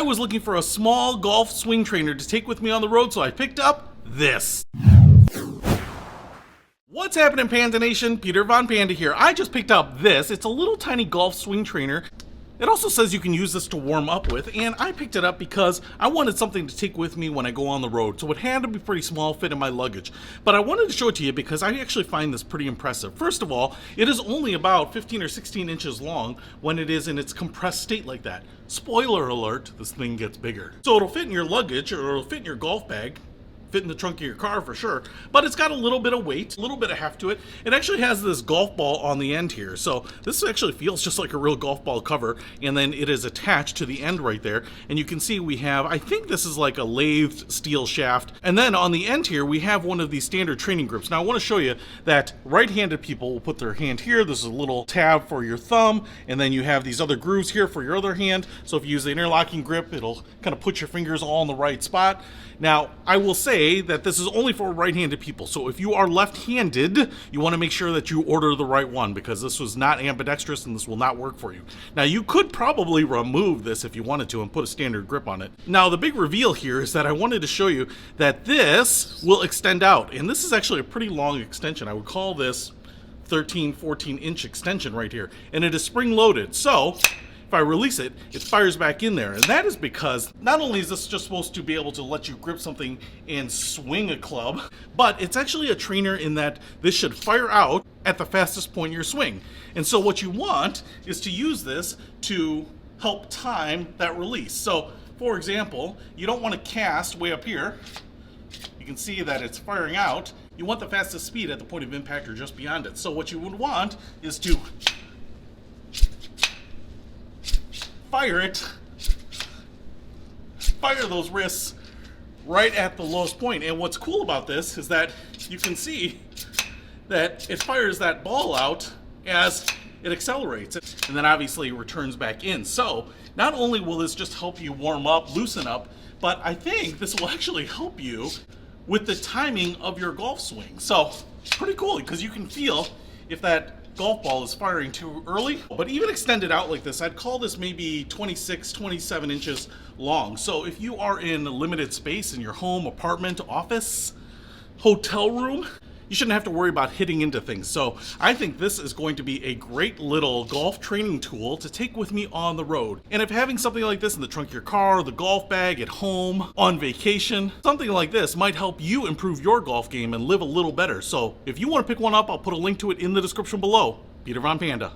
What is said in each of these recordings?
I was looking for a small golf swing trainer to take with me on the road, so I picked up this. What's happening, Panda Nation? Peter Von Panda here. I just picked up this. It's a little tiny golf swing trainer. It also says you can use this to warm up with, and I picked it up because I wanted something to take with me when I go on the road. So it had to be pretty small, fit in my luggage. But I wanted to show it to you because I actually find this pretty impressive. First of all, it is only about 15 or 16 inches long when it is in its compressed state like that. Spoiler alert, this thing gets bigger. So it'll fit in your luggage, or it'll fit in your golf bag, fit in the trunk of your car for sure, but it's got a little bit of weight, a little bit of heft to it. It actually has this golf ball on the end here, so this actually feels just like a real golf ball cover, and then it is attached to the end right there, and you can see we have, I think this is like a lathed steel shaft, and then on the end here we have one of these standard training grips. Now I want to show you that right-handed people will put their hand here. This is a little tab for your thumb, and then you have these other grooves here for your other hand, so if you use the interlocking grip, it'll kind of put your fingers all in the right spot. Now, I will say that this is only for right-handed people, so if you are left-handed, you want to make sure that you order the right one, because this was not ambidextrous and this will not work for you. Now, you could probably remove this if you wanted to and put a standard grip on it. Now, the big reveal here is that I wanted to show you that this will extend out, and this is actually a pretty long extension. I would call this 13, 14-inch extension right here, and it is spring-loaded, so if I release it, it fires back in there. And that is because not only is this just supposed to be able to let you grip something and swing a club, but it's actually a trainer in that this should fire out at the fastest point in your swing. And so what you want is to use this to help time that release. So for example, you don't want to cast way up here. You can see that it's firing out. You want the fastest speed at the point of impact or just beyond it. So what you would want is to fire those wrists right at the lowest point. And what's cool about this is that you can see that it fires that ball out as it accelerates, and then obviously returns back in. So not only will this just help you warm up, loosen up, but I think this will actually help you with the timing of your golf swing. So pretty cool, because you can feel if that golf ball is firing too early. But even extended out like this, I'd call this maybe 26, 27 inches long. So if you are in limited space in your home, apartment, office, hotel room, you shouldn't have to worry about hitting into things. So I think this is going to be a great little golf training tool to take with me on the road. And if having something like this in the trunk of your car, the golf bag, at home, on vacation, something like this might help you improve your golf game and live a little better. So if you want to pick one up, I'll put a link to it in the description below. Peter Von Panda,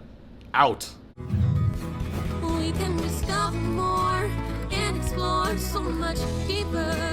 out. We can discover more and explore so much deeper.